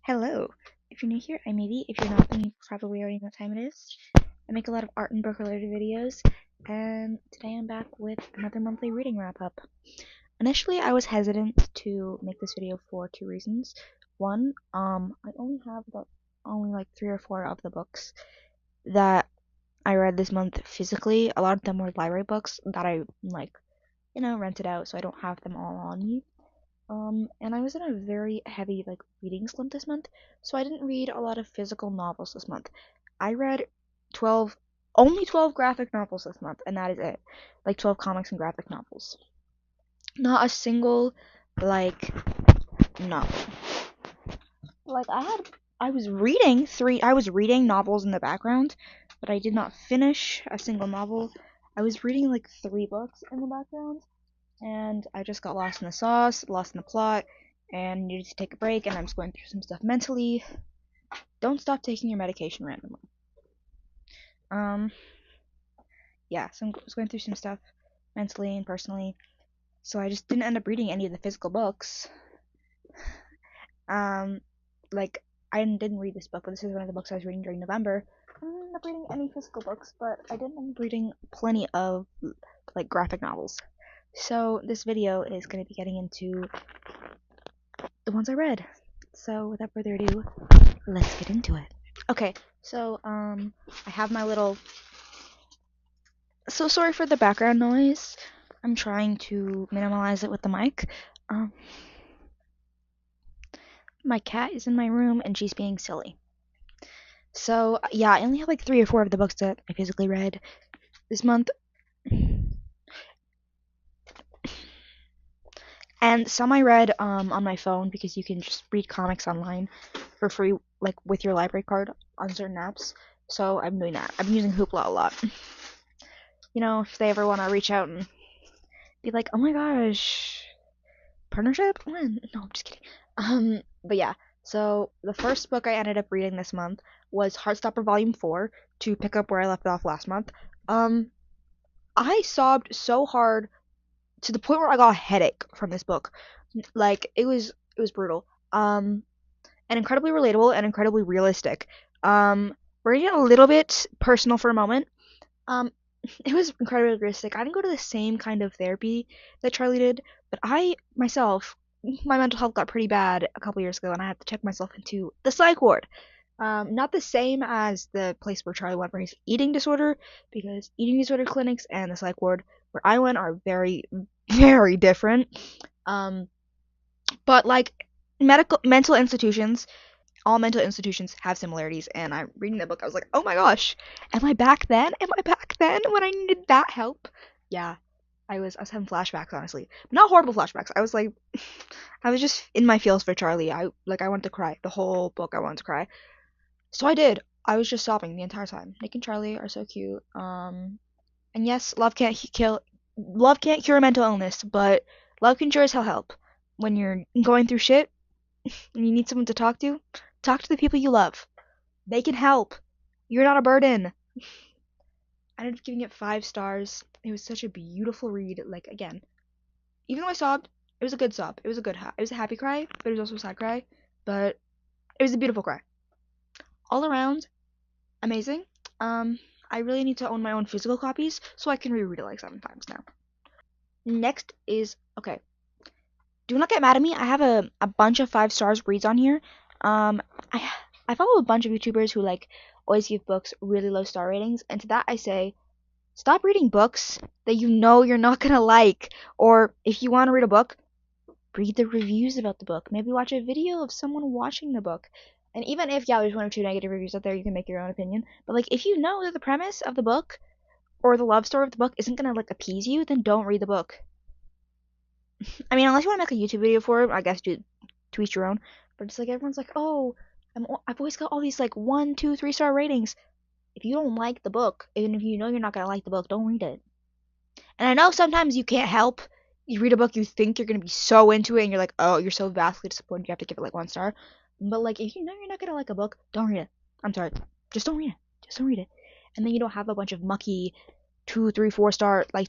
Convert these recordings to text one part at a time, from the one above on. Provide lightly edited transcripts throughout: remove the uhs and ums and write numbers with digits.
Hello. If you're new here, I'm Evie. If you're not, then you probably already know what time it is. I make a lot of art and book related videos, and today I'm back with another monthly reading wrap up. Initially, I was hesitant to make this video for two reasons. One, I only have only like 3 or 4 of the books that I read this month physically. A lot of them were library books that I rented out, so I don't have them all on me. And I was in a very heavy reading slump this month, so I didn't read a lot of physical novels this month. I read 12 only 12 graphic novels this month, and that is it. 12 comics and graphic novels. Not a single novel. I was reading novels in the background, but I did not finish a single novel. I was reading 3 books in the background, and I just got lost in the sauce, lost in the plot, and needed to take a break, and I'm just going through some stuff mentally. Don't stop taking your medication randomly. Yeah, so I was going through some stuff mentally and personally, so I just didn't end up reading any of the physical books. I didn't read this book, but this is one of the books I was reading during November. I didn't end up reading any physical books, but I did end up reading plenty of graphic novels. So this video is going to be getting into the ones I read. So without further ado, let's get into it. Okay, so I have my little. So sorry for the background noise. I'm trying to minimize it with the mic. My cat is in my room and she's being silly. So yeah, I only have 3 or 4 of the books that I physically read this month. And some I read on my phone because you can just read comics online for free, with your library card on certain apps. So I'm doing that. I'm using Hoopla a lot. If they ever want to reach out and be like, oh my gosh, partnership? When? No, I'm just kidding. But yeah. So the first book I ended up reading this month was Heartstopper Volume 4 to pick up where I left off last month. I sobbed so hard to the point where I got a headache from this book. It was brutal. And incredibly relatable and incredibly realistic. We're gonna get a little bit personal for a moment. It was incredibly realistic. I didn't go to the same kind of therapy that Charlie did, but I myself, my mental health got pretty bad a couple years ago, and I had to check myself into the psych ward. Not the same as the place where Charlie went for his eating disorder, because eating disorder clinics and the psych ward where I went are very, very different. But mental institutions, all mental institutions have similarities, and I'm reading the book, I was like, oh my gosh, am I back then? Am I back then when I needed that help? Yeah, I was having flashbacks, honestly. Not horrible flashbacks. I was I was just in my feels for Charlie. I wanted to cry. The whole book I wanted to cry. So I did. I was just sobbing the entire time. Nick and Charlie are so cute. And yes, love can't cure mental illness, but love can sure as hell help. When you're going through shit and you need someone to talk to the people you love. They can help. You're not a burden. I ended up giving it 5 stars. It was such a beautiful read. Again, even though I sobbed, it was a good sob. It was a happy cry, but it was also a sad cry. But it was a beautiful cry. All around, amazing. I really need to own my own physical copies so I can reread it 7 times now. Next is, okay, do not get mad at me. I have a bunch of 5 stars reads on here. I follow a bunch of YouTubers who always give books really low star ratings, and to that I say, stop reading books that you know you're not gonna like. Or if you want to read a book, read the reviews about the book. Maybe watch a video of someone watching the book. And even if there's 1 or 2 negative reviews out there, you can make your own opinion. But if you know that the premise of the book or the love story of the book isn't gonna appease you, then don't read the book. I mean, unless you want to make a YouTube video for it, I guess do to each your own. But it's everyone's oh, I've always got all these 1, 2, 3 star ratings. If you don't like the book, even if you know you're not gonna like the book, don't read it. And I know sometimes you can't help. You read a book, you think you're gonna be so into it, and you're oh, you're so vastly disappointed, you have to give it 1 star. But if you know you're not gonna like a book, don't read it. I'm sorry, just don't read it. Just don't read it. And then you don't have a bunch of mucky 2, 3, 4 star, 1,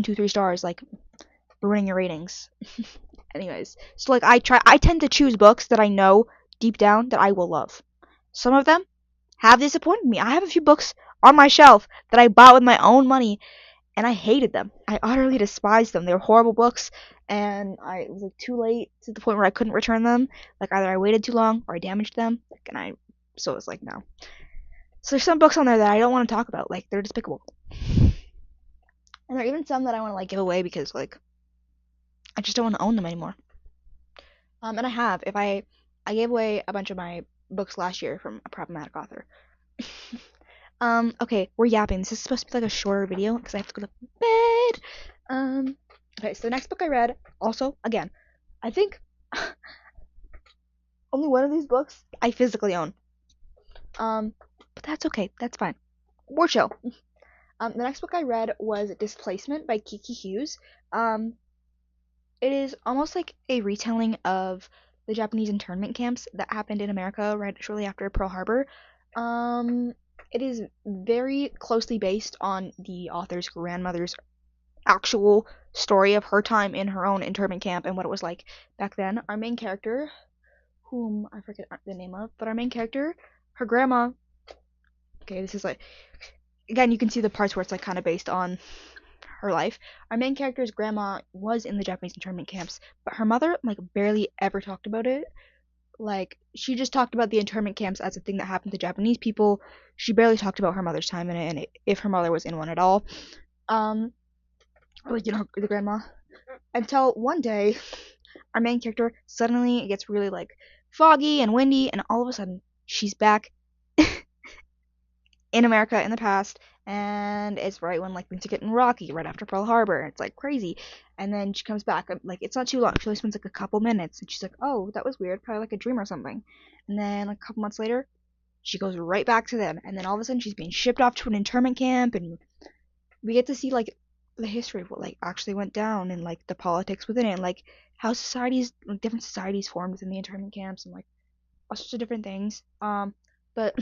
2, 3 stars, ruining your ratings. Anyways, so I tend to choose books that I know deep down that I will love. Some of them have disappointed me. I have a few books on my shelf that I bought with my own money, and I hated them. I utterly despised them. They were horrible books, and it was like too late to the point where I couldn't return them. Like either I waited too long or I damaged them. So it was like no. So there's some books on there that I don't want to talk about. Like they're despicable, and there are even some that I want to like give away because like I just don't want to own them anymore. And I have. If I gave away a bunch of my books last year from a problematic author. Okay, we're yapping. This is supposed to be like a shorter video because I have to go to bed. Okay, so the next book I read, also, again, I think only one of these books I physically own. But that's okay. That's fine. We're chill. The next book I read was Displacement by Kiki Hughes. It is almost like a retelling of the Japanese internment camps that happened in America right shortly after Pearl Harbor. It is very closely based on the author's grandmother's actual story of her time in her own internment camp and what it was like back then. Our main character, whom I forget the name of, but our main character, her grandma. Okay, this is like again, you can see the parts where it's like kind of based on her life. Our main character's grandma was in the Japanese internment camps, but her mother like barely ever talked about it. Like she just talked about the internment camps as a thing that happened to Japanese people. She barely talked about her mother's time in it and if her mother was in one at all. Like the grandma. Until one day, our main character suddenly it gets really like foggy and windy, and all of a sudden she's back in America in the past, and it's right when like things are getting rocky, right after Pearl Harbor. It's like crazy, and then she comes back. Like it's not too long. She only spends like a couple minutes, and she's like, "Oh, that was weird. Probably like a dream or something." And then like a couple months later, she goes right back to them, and then all of a sudden she's being shipped off to an internment camp, and we get to see like the history of what like actually went down and like the politics within it, and like how societies, like different societies formed within the internment camps, and like all sorts of different things. But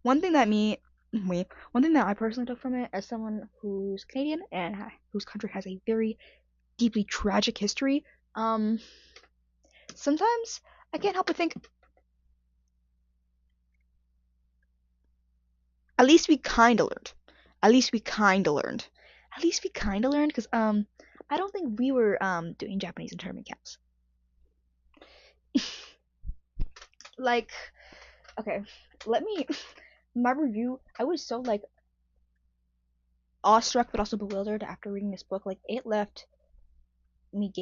one thing that one thing that I personally took from it as someone who's Canadian and whose country has a very deeply tragic history, sometimes I can't help but think, at least we kind of learned. At least we kind of learned. At least we kind of learned, because I don't think we were doing Japanese internment camps. Like, okay, let me. My review, I was so like awestruck but also bewildered after reading this book. Like it left me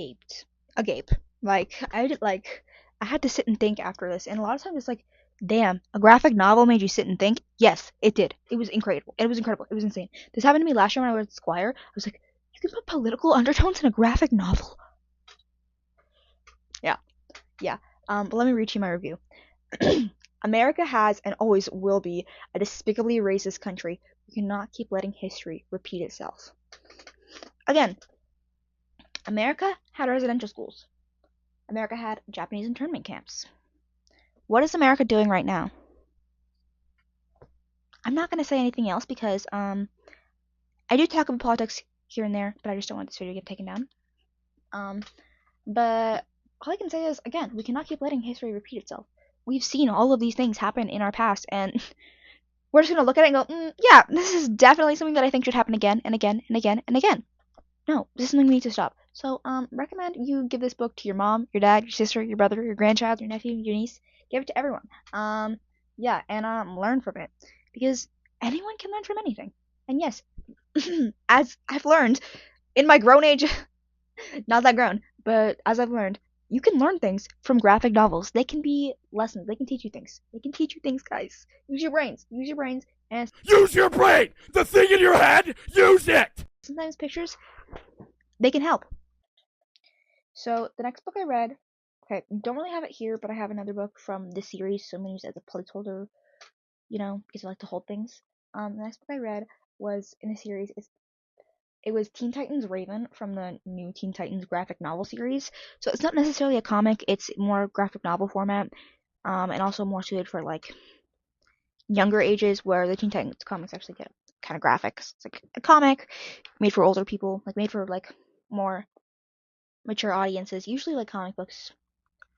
agape. Like I had to sit and think after this, and a lot of times it's like, damn, a graphic novel made you sit and think. Yes, it did. It was incredible. It was incredible. It was insane. This happened to me last year when I was at Squire. I was like, you can put political undertones in a graphic novel. Yeah. But let me read you my review. America has and always will be a despicably racist country. We cannot keep letting history repeat itself. Again, America had residential schools. America had Japanese internment camps. What is America doing right now? I'm not going to say anything else because I do talk about politics here and there, but I just don't want this video to get taken down. But all I can say is, again, we cannot keep letting history repeat itself. We've seen all of these things happen in our past, and we're just going to look at it and go, yeah, this is definitely something that I think should happen again and again and again and again. No, this is something we need to stop. So, recommend you give this book to your mom, your dad, your sister, your brother, your grandchild, your nephew, your niece. Give it to everyone. Yeah, and learn from it. Because anyone can learn from anything. And yes, as I've learned in my grown age, not that grown, but as I've learned, you can learn things from graphic novels. They can be lessons. They can teach you things. They can teach you things, guys. Use your brains. Use your brains. And use your brain! The thing in your head, use it! Sometimes pictures, they can help. So the next book I read, okay, don't really have it here, but I have another book from the series, so I'm gonna use it as a placeholder, because I like to hold things. The next book I read was in a series. It was Teen Titans Raven from the new Teen Titans graphic novel series. So it's not necessarily a comic; it's more graphic novel format, and also more suited for like younger ages, where the Teen Titans comics actually get kind of graphic. It's like a comic made for older people, like made for like more mature audiences, usually like comic books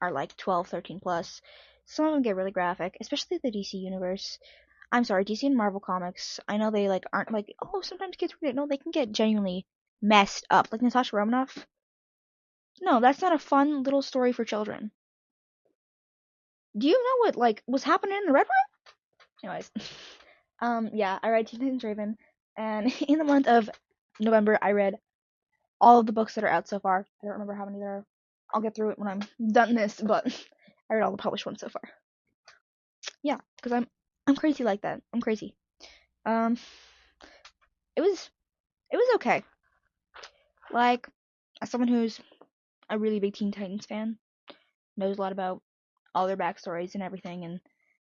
are like 12, 13 plus. Some of them get really graphic, especially the DC universe. I'm sorry, DC and Marvel comics. I know they like aren't like, oh, sometimes kids read it. No, they can get genuinely messed up. Like Natasha Romanoff. No, that's not a fun little story for children. Do you know what like was happening in the Red Room? Anyways, yeah, I read Teen Titans Raven, and in the month of November, I read all of the books that are out so far. I don't remember how many there are. I'll get through it when I'm done this, but I read all the published ones so far. Yeah, because I'm crazy like that. I'm crazy. Um, it was okay. Like, as someone who's a really big Teen Titans fan, knows a lot about all their backstories and everything, and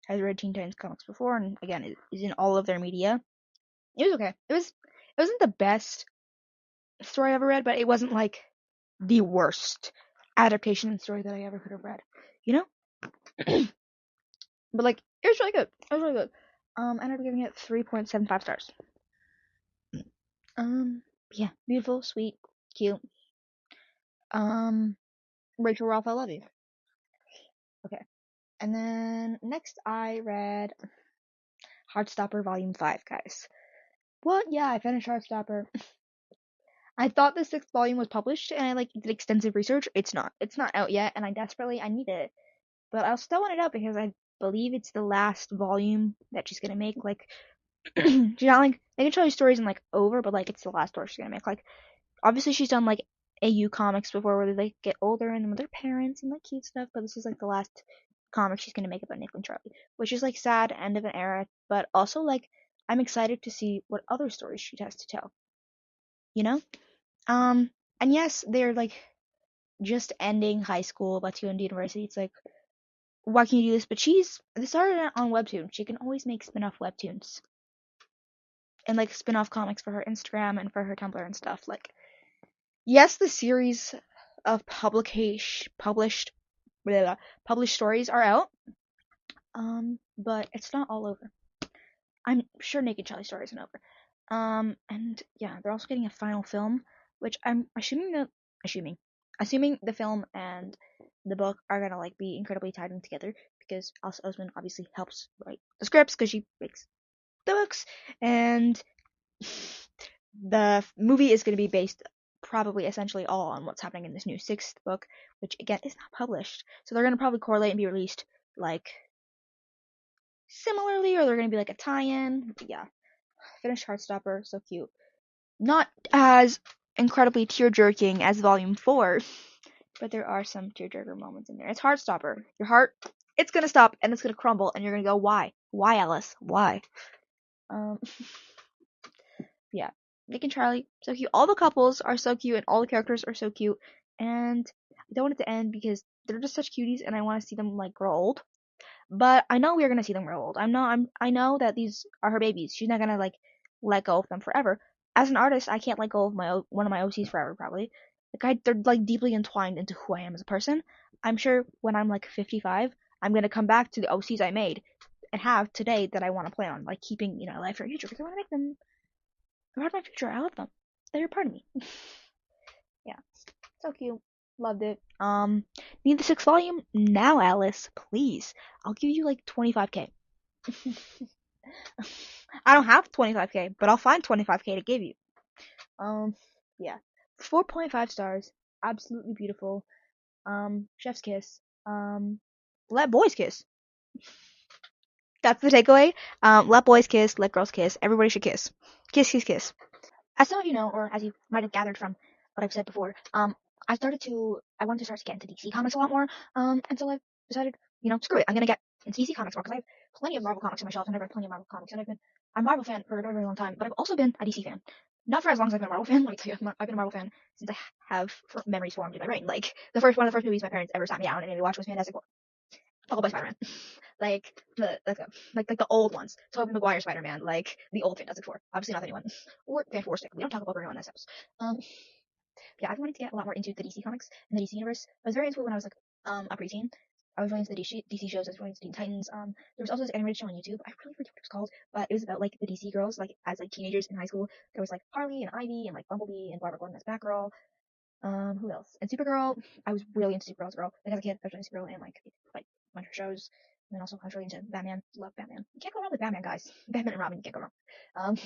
has read Teen Titans comics before, and again, is in all of their media. It was okay. It wasn't the best story I ever read, but it wasn't like the worst adaptation and story that I ever could have read. You know? But like, it was really good. It was really good. I ended up giving it 3.75 stars. Yeah, beautiful, sweet, cute. Um, Rachel Ralph, I love you. Okay. And then next I read Heartstopper Volume 5, guys. What? Yeah, I finished Heartstopper. I thought the sixth volume was published, and I like did extensive research. It's not. It's not out yet, and I need it. But I'll still want it out because I believe it's the last volume that she's gonna make. Like, she's not like they can tell you stories in like over, but like it's the last story she's gonna make. Like, obviously she's done like AU comics before where they like get older and with their parents and like cute stuff, but this is like the last comic she's gonna make about Nick and Charlie, which is like sad end of an era, but also like I'm excited to see what other stories she has to tell. You know? And yes, they're like just ending high school, about to go into university. It's like, why can you do this? But they started on Webtoon. She can always make spin-off Webtoons and like spin-off comics for her Instagram and for her Tumblr and stuff. Like, yes, the series of published stories are out. But it's not all over. I'm sure Naked Charlie story isn't over. And yeah, they're also getting a final film, which I'm assuming the film and the book are gonna like be incredibly tied in together because Elsa Osman obviously helps write the scripts because she makes the books, and the movie is gonna be based probably essentially all on what's happening in this new sixth book, which again is not published. So they're gonna probably correlate and be released like similarly, or they're gonna be like a tie-in. But yeah, finished Heartstopper, so cute. Not as incredibly tear-jerking as Volume 4, but there are some tear-jerker moments in there. It's Heartstopper. Your heart, it's gonna stop and it's gonna crumble, and you're gonna go, why? Why, Alice? Why? Um, yeah. Nick and Charlie, so cute. All the couples are so cute, and all the characters are so cute. And I don't want it to end because they're just such cuties, and I want to see them like grow old. But I know we're gonna see them grow old. I know that these are her babies. She's not gonna like let go of them forever. As an artist, I can't let go of one of my OCs forever, probably. They're like deeply entwined into who I am as a person. I'm sure when I'm like 55, I'm gonna come back to the OCs I made and have today that I want to plan on, like keeping, alive for the future because I want to make them a part of my future. I love them. They're a part of me. Yeah, so cute. Loved it. Need the sixth volume now, Alice? Please. I'll give you like 25k. I don't have 25k, but I'll find 25k to give you. Yeah. 4.5 stars. Absolutely beautiful. Chef's kiss. Let boys kiss. That's the takeaway. Let boys kiss, let girls kiss. Everybody should kiss. Kiss, kiss, kiss. As some of you know, or as you might have gathered from what I've said before, I wanted to start to get into DC comics a lot more. And so I've decided, screw it, I'm gonna get into DC comics more because I have plenty of Marvel comics on my shelf, and I've read plenty of Marvel comics, and I'm a Marvel fan for a very, very long time, but I've also been a DC fan. Not for as long as I've been a Marvel fan, let me tell you, I've been a Marvel fan since I have memories formed in my brain. Like, one of the first movies my parents ever sat me down and made me watch was Fantastic Four, followed by Spider-Man. like, the old ones. Tobey Maguire Spider-Man, like, the old Fantastic Four. Obviously not the new one. Or Fan Four Stick. We don't talk about Bruno in this house. Yeah, I've wanted to get a lot more into the DC comics and the DC universe. I was very into it when I was like a preteen. I was really into the DC shows. I was really into Teen Titans. There was also this animated show on YouTube. I really forget what it was called, but it was about like the DC girls, like as like teenagers in high school. There was like Harley and Ivy and like Bumblebee and Barbara Gordon as Batgirl. Who else? And Supergirl, I was really into Supergirl as a girl. Like as a kid, I was into Supergirl and like a bunch of shows. And then also I was really into Batman. Love Batman. You can't go wrong with Batman, guys. Batman and Robin, you can't go wrong.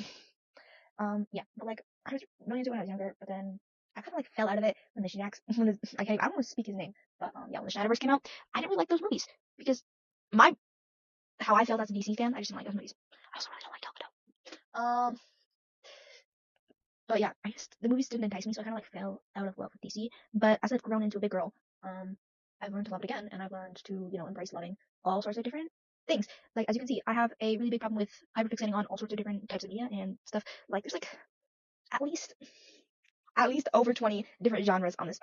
Um, yeah, but like I was really into it when I was younger, but then I kind of like fell out of it when the Shinax, when the, I don't want to speak his name, but yeah, when the Shadowverse came out, I didn't really like those movies because my how I felt as a DC fan, I just didn't like those movies. I also really don't like Gal Gadot. But yeah, the movies didn't entice me, so I kind of like fell out of love with DC. But as I've grown into a big girl, I've learned to love it again, and I've learned to embrace loving all sorts of different things. Like as you can see, I have a really big problem with hyperfixating on all sorts of different types of media and stuff. Like there's like at least over 20 different genres on this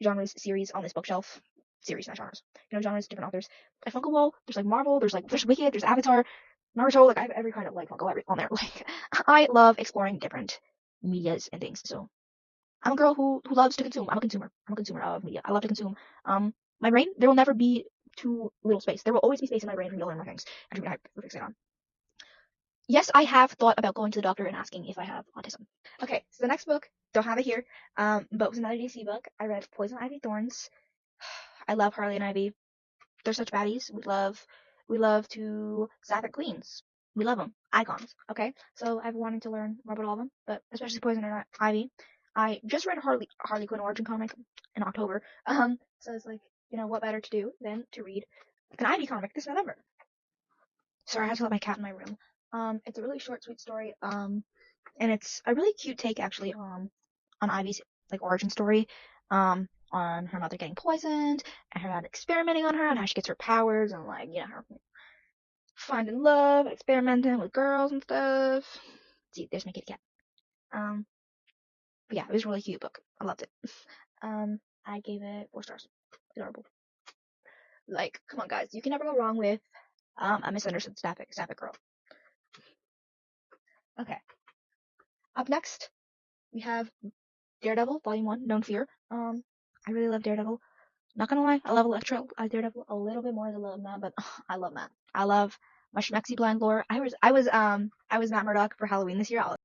genres series on this bookshelf. Series, not genres. Genres, different authors. Like Funko Wall, there's like Marvel, there's Wicked, there's Avatar, Naruto, like I have every kind of like Funko on there. Like I love exploring different medias and things. So I'm a girl who loves to consume. I'm a consumer. I'm a consumer of media. I love to consume. My brain, there will never be too little space. There will always be space in my brain for me to learn more things and for me to fixate on. Yes, I have thought about going to the doctor and asking if I have autism. Okay, so the next book, don't have it here, but it was another DC book. I read Poison Ivy Thorns. I love Harley and Ivy. They're such baddies. We love to sapphic queens. We love them. Icons. Okay, so I've wanted to learn more about all of them, but especially Poison Ivy. I just read a Harley Quinn origin comic in October. So it's like, what better to do than to read an Ivy comic this November? Sorry, I had to let my cat in my room. It's a really short, sweet story. And it's a really cute take actually on Ivy's like origin story. On her mother getting poisoned and her dad experimenting on her and how she gets her powers and like, her finding love, experimenting with girls and stuff. See, there's my kitty cat. Um, but yeah, it was a really cute book. I loved it. I gave it 4 stars. Adorable. Like, come on, guys, you can never go wrong with a misunderstood sapphic girl. Okay. Up next, we have Daredevil, Volume 1, Known Fear. I really love Daredevil. Not gonna lie, I love Electro Daredevil a little bit more than I love Matt, but I love Matt. I love my Schmexy blind lore. I was Matt Murdock for Halloween this year. I'll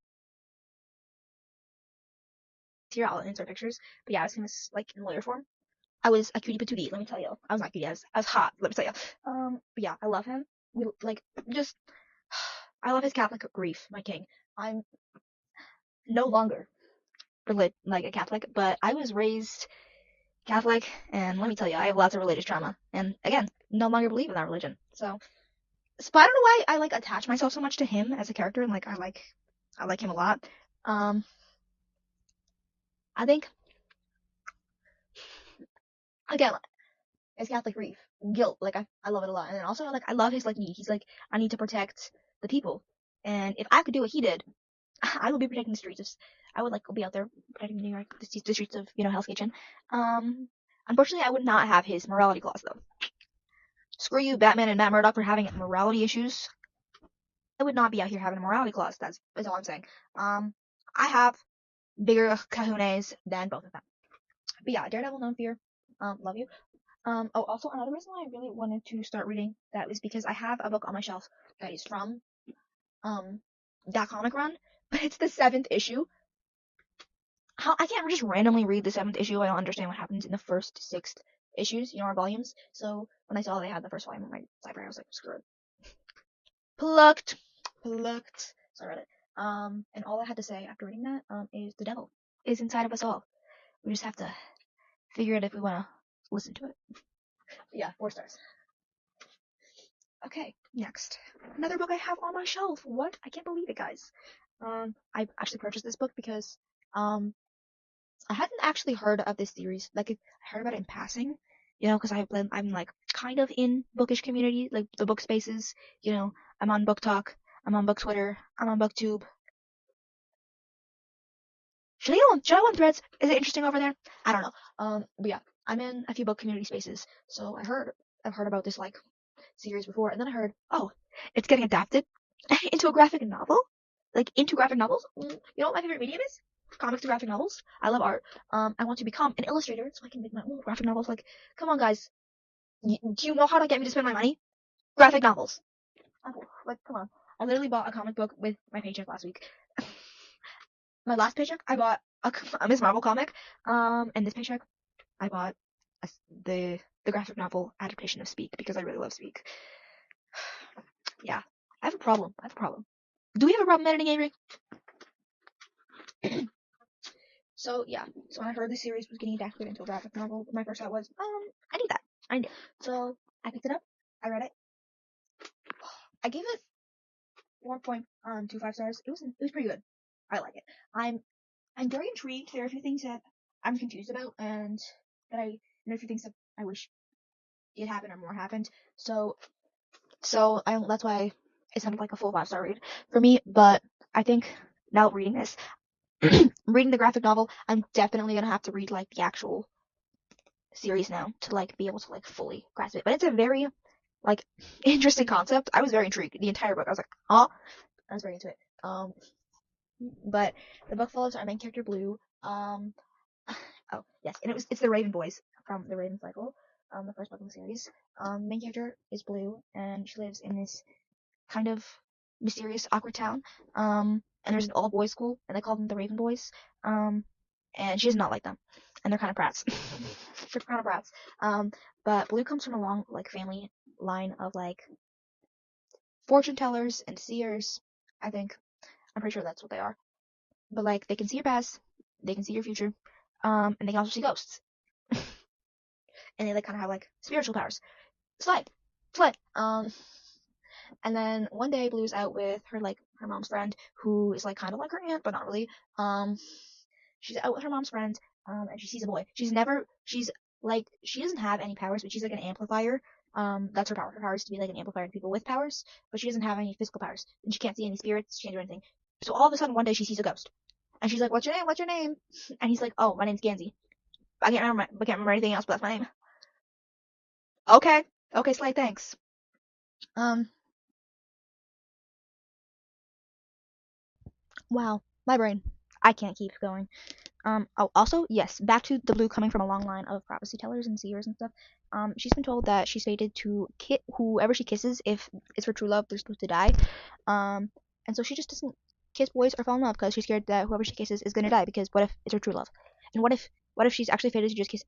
insert pictures. But yeah, I was famous like in lawyer form. I was a cutie patootie, let me tell you. I was not cutie, I was hot, let me tell you. But yeah, I love him. We like just I love his Catholic grief, my king. I'm no longer like a Catholic, but I was raised Catholic, and let me tell you, I have lots of religious trauma. And again, no longer believe in that religion. So but I don't know why I like attach myself so much to him as a character, and like I like him a lot. Um, I think again, his Catholic grief, guilt, like I love it a lot, and then also like I love his like need. He's like I need to protect the people, and if I could do what he did, I would be protecting the streets. I would like be out there protecting New York, the streets of Hell's Kitchen. Unfortunately, I would not have his morality clause though. Screw you, Batman and Matt Murdock for having morality issues. I would not be out here having a morality clause. That's all I'm saying. I have bigger kahunas than both of them. But yeah, Daredevil, Known Fear, love you. Oh, also another reason why I really wanted to start reading that was because I have a book on my shelf that is from that comic run, but it's the 7th issue. How I can't just randomly read the 7th issue. I don't understand what happens in the first 6 issues, our volumes. So when I saw they had the first volume on my library, I was like, screw it. Plucked. So I read it. And all I had to say after reading that, is the devil is inside of us all. We just have to figure it if we want to listen to it. Yeah, 4 stars. Okay, next. Another book I have on my shelf. What? I can't believe it, guys. I actually purchased this book because, I hadn't actually heard of this series. Like, I heard about it in passing, because I'm like kind of in bookish community, like the book spaces, I'm on Book Talk, I'm on Book Twitter, I'm on BookTube. Should I go on Threads? Is it interesting over there? I don't know. But yeah, I'm in a few book community spaces, so I've heard about this like series before, and then I heard, oh, it's getting adapted into a graphic novel, like into graphic novels. You know what my favorite medium is? Comics to graphic novels. I love art. I want to become an illustrator so I can make my own graphic novels. Like, come on, guys, do you know how to get me to spend my money? Graphic novels. Like, come on. I literally bought a comic book with my paycheck last week. My last paycheck, I bought a Miss Marvel comic. And this paycheck, I bought the graphic novel adaptation of Speak because I really love Speak. Yeah, I have a problem. I have a problem. Do we have a problem editing, Avery? So yeah, so when I heard the series was getting adapted into a graphic novel, my first thought was, I need that. I need it. So I picked it up. I read it. I gave it 4.25 stars. It was pretty good. I like it. I'm very intrigued. There are a few things that I'm confused about, and there are a few things that I wish did happen or more happened. So that's why it's not like a full 5-star read for me. But I think now reading this, reading the graphic novel, I'm definitely gonna have to read like the actual series now to like be able to like fully grasp it. But it's a very like interesting concept. I was very intrigued the entire book. I was like, huh? I was very into it. But the book follows our main character Blue. Oh yes, and it's the Raven Boys from the Raven Cycle, the first book in the series. Main character is Blue, and she lives in this kind of mysterious, awkward town. And there's an all boys school, and they call them the Raven Boys. Um, and she does not like them, and they're kind of brats. They're kind of brats. But Blue comes from a long like family line of like fortune tellers and seers. I think I'm pretty sure that's what they are. But like they can see your past, they can see your future, and they can also see ghosts, and they like kind of have like spiritual powers. Slide, slide. And then one day Blue's out with her mom's friend, who is like kind of like her aunt, but not really. Um, she's out with her mom's friend, and she sees a boy. She doesn't have any powers, but she's like an amplifier. That's her power. Her power is to be like an amplifier to people with powers, but she doesn't have any physical powers, and she can't see any spirits. She can't do anything. So all of a sudden one day she sees a ghost, and she's like, "What's your name? What's your name?" And he's like, "Oh, my name's Gansey. I can't remember anything else, but that's my name." Okay, okay, Slay, thanks. Um, wow, my brain. I can't keep going. Oh, also, yes, back to the Blue coming from a long line of prophecy tellers and seers and stuff. She's been told that she's fated to kiss whoever she kisses. If it's her true love, they're supposed to die. Um, and so she just doesn't kiss boys or fall in love because she's scared that whoever she kisses is gonna die. Because what if it's her true love? And what if she's actually fated to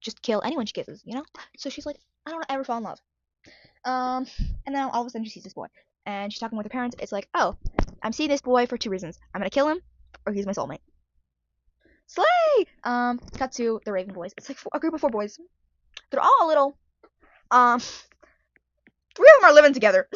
just kill anyone she kisses? You know? So she's like, I don't ever fall in love. Um, and then all of a sudden she sees this boy, and she's talking with her parents. It's like, oh, I'm seeing this boy for two reasons. I'm gonna kill him, or he's my soulmate. Slay! Cut to the Raven Boys. It's like a group of 4 boys. They're all a little. Um, 3 of them are living together.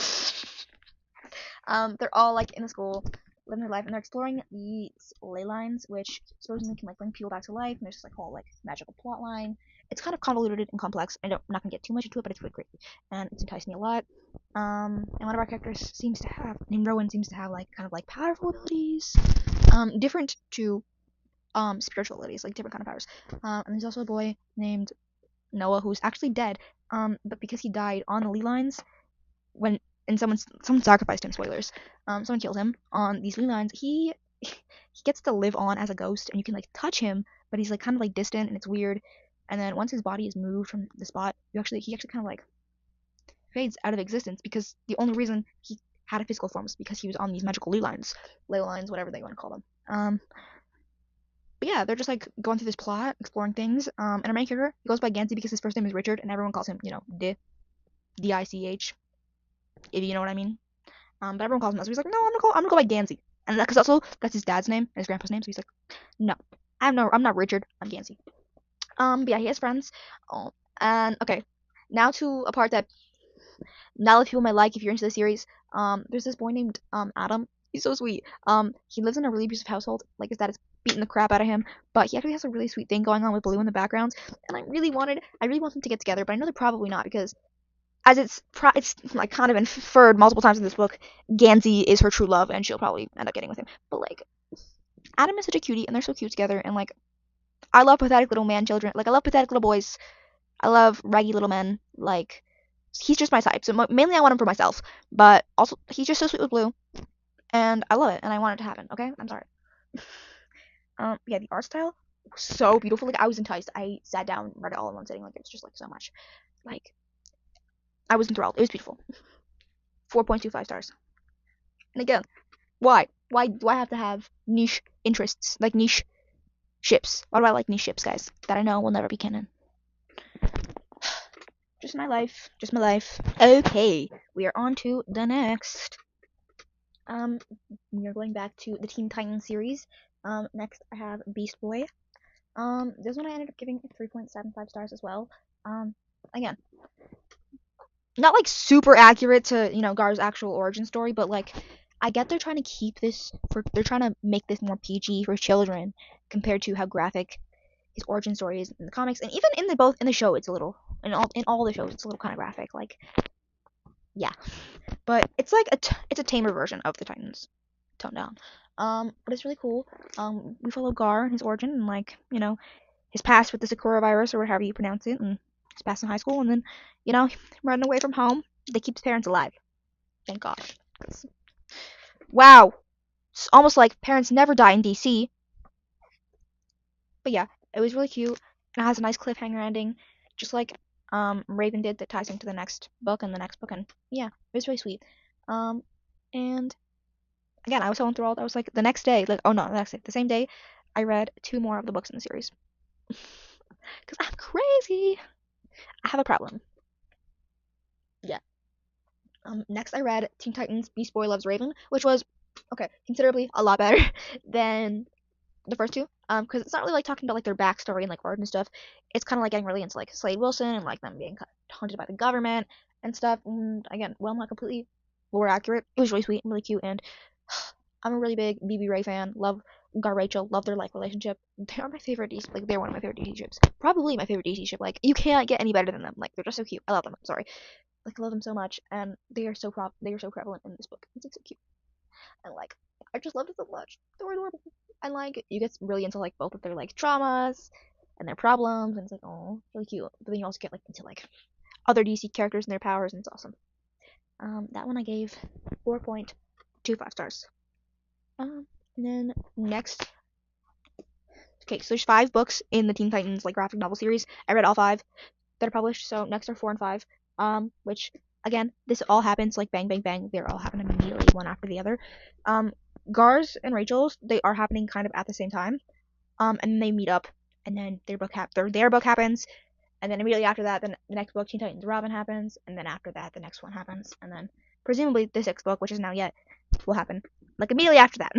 They're all like in the school, living their life, and they're exploring these ley lines, which supposedly can like bring people back to life. And there's this like whole like magical plot line. It's kind of convoluted and complex. I'm not gonna get too much into it, but it's really great, and it's enticed me a lot. And one of our characters named Rowan, seems to have like kind of like powerful abilities, different to spiritual abilities, like different kind of powers. And there's also a boy named Noah who's actually dead. But because he died on the ley lines when and someone sacrificed him. Spoilers. Someone killed him on these ley lines. He gets to live on as a ghost, and you can like touch him, but he's like kind of like distant, and it's weird. And then once his body is moved from the spot, he actually kind of like fades out of existence because the only reason he had a physical form is because he was on these magical ley lines, whatever they want to call them. But yeah, they're just like going through this plot, exploring things. And our main character, he goes by Gansey because his first name is Richard, and everyone calls him, Dich, if you know what I mean. But everyone calls him that, so he's like, no, I'm gonna go by Gansey, and because also that's his dad's name and his grandpa's name, so he's like, no, I'm not Richard, I'm Gansey. But yeah, he has friends. Oh, and okay, now to a part that not a lot of people might like if you're into the series. There's this boy named Adam. He's so sweet. He lives in a really abusive household. Like his dad is beating the crap out of him, but he actually has a really sweet thing going on with Blue in the background. And I really want them to get together, but I know they're probably not because as it's like kind of inferred multiple times in this book, Gansey is her true love, and she'll probably end up getting with him. But like, Adam is such a cutie, and they're so cute together. And like, I love pathetic little man children. Like, I love pathetic little boys. I love raggy little men. Like, he's just my type. So mainly I want him for myself, but also he's just so sweet with Blue, and I love it, and I want it to happen. Okay, I'm sorry. Yeah, the art style was so beautiful. Like I was enticed. I sat down, read it all in one sitting. Like it's just like so much. Like I was enthralled. It was beautiful. 4.25 stars. And again, why? Why do I have to have niche interests? Like niche Ships. Why do I like niche ships, guys? That I know will never be canon. Just my life. Just my life. Okay, we are on to the next. Um, we are going back to the Teen Titans series. Next I have Beast Boy. This one I ended up giving 3.75 stars as well. Um, Again, not like super accurate to Gar's actual origin story, but like I get they're trying to keep this for they're trying to make this more PG for children compared to how graphic his origin story is in the comics, and even in the both in the show it's a little in all the shows it's a little kind of graphic, like yeah, but it's like it's a tamer version of the Titans, toned down. But it's really cool. We follow Gar and his origin and like his past with the Sakura virus or however you pronounce it, and his past in high school, and then running away from home. They keep his parents alive. Thank gosh. Wow, it's almost like parents never die in DC. But yeah, it was really cute. And it has a nice cliffhanger ending, just like Raven did, that ties into the next book and the next book. And yeah, it was really sweet. Um, and again, I was so enthralled. I was like, the next day, like, oh no, the next day, the same day, I read two more of the books in the series. Because I'm crazy. I have a problem. Yeah. Next, I read Teen Titans Beast Boy Loves Raven, which was, okay, considerably a lot better than the first two. Because it's not really like talking about like their backstory and like origin stuff. It's kind of like getting really into like Slade Wilson and like them being haunted by the government and stuff. And again, well, not completely lore accurate. It was really sweet and really cute. And I'm a really big BB Ray fan. Love Gar Rachel. Love their like relationship. They are my favorite DC. Like they're one of my favorite DC ships. Probably my favorite DC ship. Like you can't get any better than them. Like they're just so cute. I love them. Sorry. Like I love them so much, and they are so prevalent in this book. It's like so cute, and like I just loved it so much. They were adorable, and like you get really into like both of their like traumas and their problems, and it's like oh really cute. But then you also get like into like other DC characters and their powers, and it's awesome. That one I gave 4.25 stars. And then next, okay, so there's 5 books in the Teen Titans like graphic novel series. I read all 5 that are published. So next are 4 and 5. Which again, this all happens like bang bang bang. They're all happening immediately, one after the other. Um, Gar's and Rachel's, they are happening kind of at the same time. And then they meet up, and then their book happens, and then immediately after that, then the next book, Teen Titans Robin happens, and then after that, the next one happens, and then presumably the 6th book, which is now yet, will happen like immediately after that.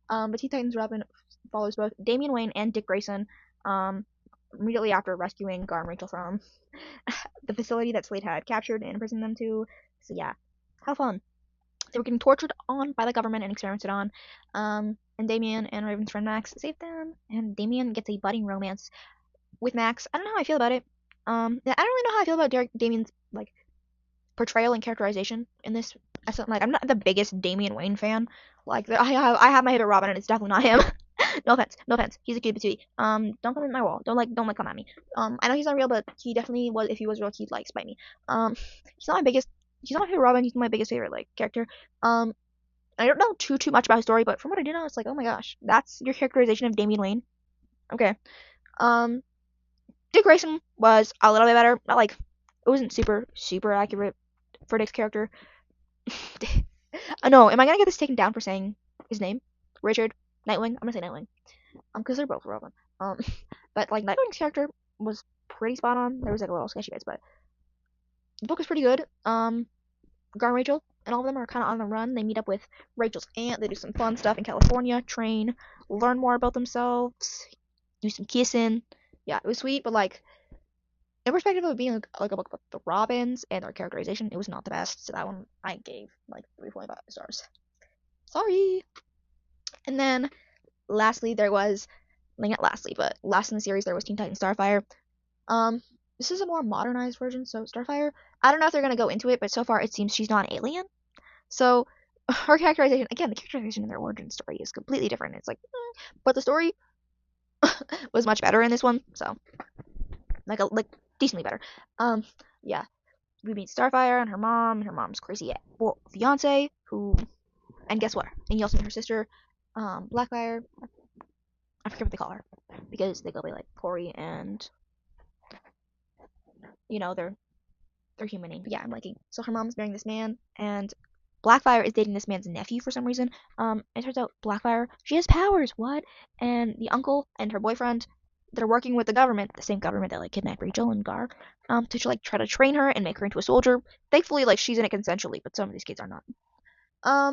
But Teen Titans Robin follows both Damian Wayne and Dick Grayson. Immediately after rescuing Gar and Rachel from the facility that Slade had captured and imprisoned them to. So yeah, how fun. They were getting tortured on by the government and experimented on. And Damien and Raven's friend Max saved them, and Damien gets a budding romance with Max. I don't know how I feel about it. Yeah, I don't really know how I feel about Damien's like portrayal and characterization in this. Like I'm not the biggest Damian Wayne fan. Like I have my favorite Robin, and it's definitely not him. No offense, no offense. He's a cute patootie. Don't come in my wall. Don't come at me. I know he's not real, but he definitely was. If he was real, he'd like spite me. He's not my biggest. He's not my favorite Robin. He's my biggest favorite like character. I don't know too much about his story, but from what I do know, it's like, oh my gosh, that's your characterization of Damian Wayne. Okay. Um, Dick Grayson was a little bit better. Not like it wasn't super accurate for Dick's character. No, am I gonna get this taken down for saying his name? Richard Nightwing. I'm gonna say Nightwing. Because they're both Robin. But like Nightwing's character was pretty spot on. There was like a little sketchy bits, but the book is pretty good. Gar and Rachel and all of them are kind of on the run. They meet up with Rachel's aunt. They do some fun stuff in California. Train, learn more about themselves, do some kissing. Yeah, it was sweet, but like in perspective of it being like a book about the Robins and their characterization, it was not the best. So that one I gave like 3.5 stars. Sorry. And then lastly, there was, like not lastly, but last in the series, there was Teen Titans Starfire. Um, this is a more modernized version, so Starfire, I don't know if they're gonna go into it, but so far it seems she's not an alien. So her characterization, again, the characterization in their origin story is completely different. It's like, but the story was much better in this one, so like decently better. Um, yeah, we meet Starfire and her mom's crazy fiance, who, and guess what? And you also meet her sister, Blackfire. I forget what they call her because they go by like Corey and they're human names. But yeah, I'm liking. So her mom's marrying this man, and Blackfire is dating this man's nephew for some reason. It turns out Blackfire, she has powers. What? And the uncle and her boyfriend, they're working with the government, the same government that like kidnapped Rachel and Gar, to like try to train her and make her into a soldier. Thankfully, like she's in it consensually, but some of these kids are not.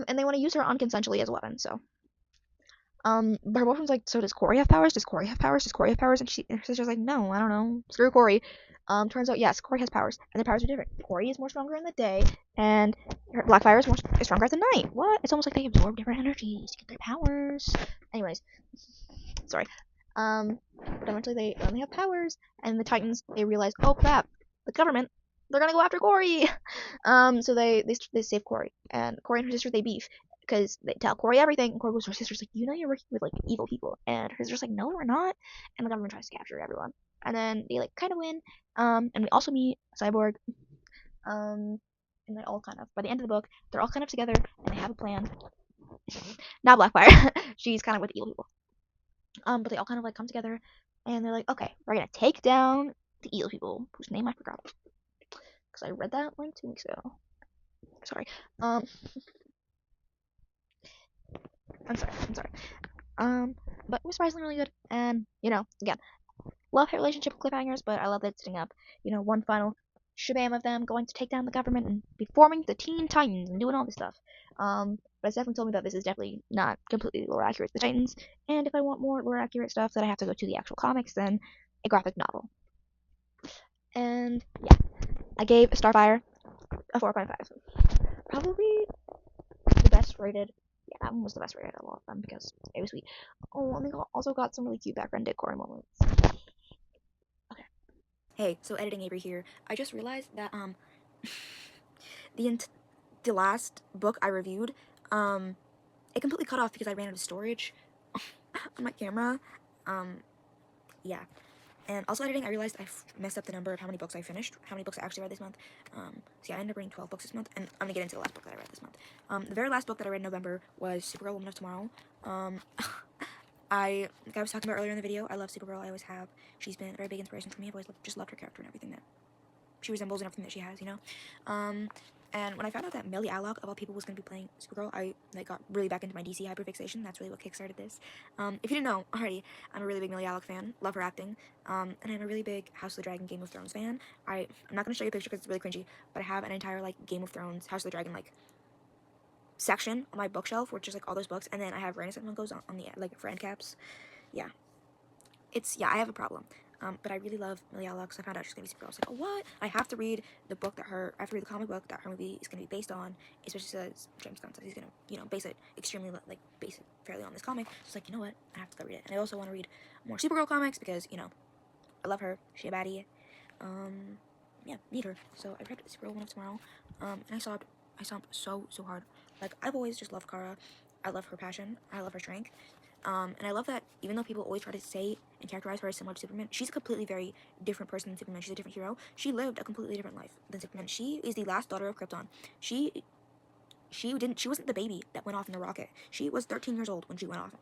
And they want to use her unconsensually as a weapon. So, but her boyfriend's like, so does Corey have powers? Does Corey have powers? Does Corey have powers? And her sister's like, no, I don't know. Screw Corey. Turns out yes, Corey has powers, and the powers are different. Corey is more stronger in the day, and Blackfire is stronger at the night. What? It's almost like they absorb different energies to get their powers. Anyways, sorry. But eventually they have powers, and the Titans they realize, oh crap, the government they're gonna go after Corey. So they save Corey, and Corey and her sister they beef because they tell Corey everything, and Corey goes to her sister's like, you know you're working with like evil people, and her sister's like, no we're not, and the government tries to capture everyone, and then they like kind of win, and we also meet Cyborg, and they all kind of by the end of the book they're all kind of together and they have a plan. Not Blackfire, she's kind of with evil people. But they all kind of like come together, and they're like, okay, we're gonna take down the evil people whose name I forgot because I read that like 2 weeks ago. Sorry. I'm sorry. But it was surprisingly really good, and again, love her relationship with cliffhangers, but I love that it's setting up, one final shabam of them going to take down the government and be forming the Teen Titans and doing all this stuff. But it's definitely told me that this is definitely not completely lore accurate to the Titans, and if I want more lore accurate stuff, then I have to go to the actual comics than a graphic novel. And yeah, I gave Starfire a 4.5. Probably the best rated. Yeah, that one was the best rated of all of them because it was sweet. Oh, and they also got some really cute background decor moments. Okay. Hey, so editing Avery here. I just realized that the last book I reviewed, it completely cut off because I ran out of storage on my camera. Yeah. And also editing, I realized I messed up the number of how many books I finished, how many books I actually read this month. So yeah, I ended up reading 12 books this month, and I'm gonna get into the last book that I read this month. The very last book that I read in November was Supergirl, Woman of Tomorrow. I was talking about earlier in the video, I love Supergirl, I always have. She's been a very big inspiration for me. I've always just loved her character and everything that she resembles and everything that she has, And when I found out that Millie Alloc, of all people, was going to be playing Supergirl, I got really back into my DC hyperfixation. That's really what kickstarted this. If you didn't know already, I'm a really big Millie Alloc fan. Love her acting. And I'm a really big House of the Dragon, Game of Thrones fan. I'm not going to show you a picture because it's really cringy, but I have an entire, Game of Thrones, House of the Dragon, section on my bookshelf, which is, all those books. And then I have Renaissance Funkos on the, for end caps. Yeah. I have a problem. But I really love Millie Alloc, so I found out she's gonna be Supergirl. I was like, oh, what? I have to read the comic book that her movie is gonna be based on, especially says James Gunn says he's gonna, base it fairly on this comic. So it's like, you know what? I have to go read it. And I also want to read more Supergirl comics because, I love her. She a baddie. Yeah, need her. So I read Supergirl Woman of Tomorrow. And I sobbed so hard. I've always just loved Kara. I love her passion. I love her strength. And I love that even though people always try to say and characterize her as similar to Superman, she's a completely very different person than Superman. She's a different hero. She lived a completely different life than Superman. She is the last daughter of Krypton. She wasn't the baby that went off in the rocket. She was 13 years old when she went off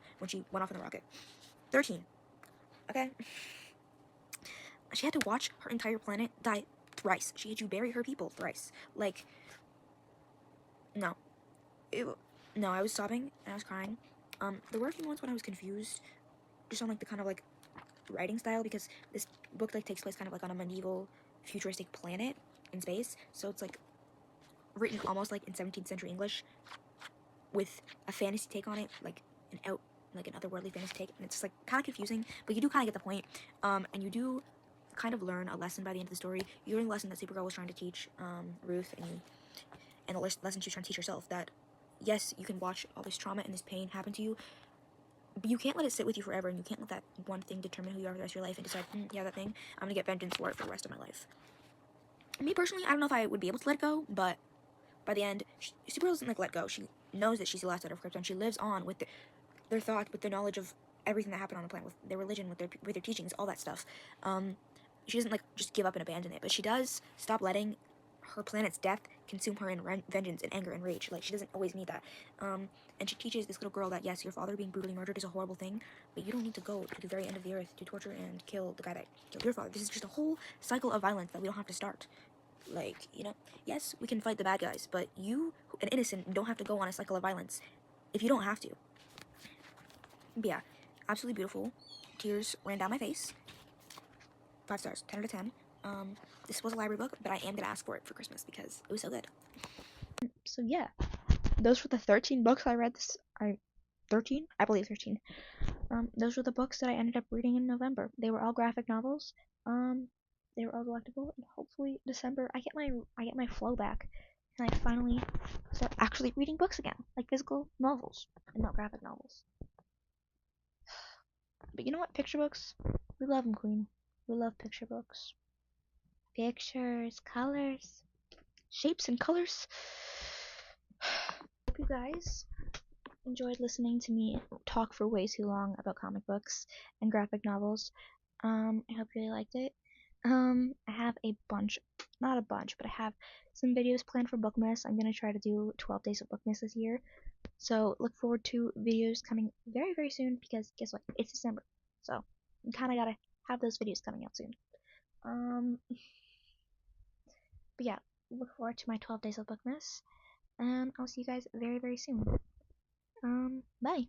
in the rocket. 13. Okay? She had to watch her entire planet die thrice. She had to bury her people thrice. No. No, I was sobbing and I was crying. There were a few moments when I was confused, just on the kind of writing style, because this book takes place kind of on a medieval, futuristic planet in space. So it's written almost in 17th century English, with a fantasy take on it, an otherworldly fantasy take, and it's just kind of confusing. But you do kind of get the point, and you do kind of learn a lesson by the end of the story. You learn a lesson that Supergirl was trying to teach Ruth, and the lesson she was trying to teach herself, that yes, you can watch all this trauma and this pain happen to you, but you can't let it sit with you forever, and you can't let that one thing determine who you are for the rest of your life and decide, yeah, that thing, I'm gonna get vengeance for it for the rest of my life. Me personally, I don't know if I would be able to let it go, but by the end, Supergirl doesn't let go. She knows that she's the last daughter of Krypton. She lives on with their thought, with their knowledge of everything that happened on the planet, with their religion, with their teachings, all that stuff. She doesn't just give up and abandon it, but she does stop letting her planet's death consume her in vengeance and anger and rage. She doesn't always need that. And she teaches this little girl that, yes, your father being brutally murdered is a horrible thing, but you don't need to go to the very end of the earth to torture and kill the guy that killed your father. This is just a whole cycle of violence that we don't have to start. Like, you know, yes, we can fight the bad guys, but you, an innocent, don't have to go on a cycle of violence if you don't have to. But yeah, absolutely beautiful. Tears ran down my face. 5 stars, 10 out of 10. This was a library book, but I am gonna ask for it for Christmas because it was so good. So yeah, those were the 13 books I read this. 13? I believe 13. Those were the books that I ended up reading in November. They were all graphic novels. They were all delectable, and hopefully December I get my flow back, and I finally start actually reading books again, like physical novels and not graphic novels. But you know what? Picture books, we love them, Queen. We love picture books. Pictures, colors, shapes, and colors. Hope you guys enjoyed listening to me talk for way too long about comic books and graphic novels. I hope you really liked it. I have a bunch, not a bunch, but I have some videos planned for Bookmas. I'm gonna try to do 12 days of Bookmas this year. So look forward to videos coming very, very soon because guess what? It's December. So I'm kinda gotta have those videos coming out soon. But yeah, look forward to my 12 days of Bookmas. And I'll see you guys very, very soon. Bye.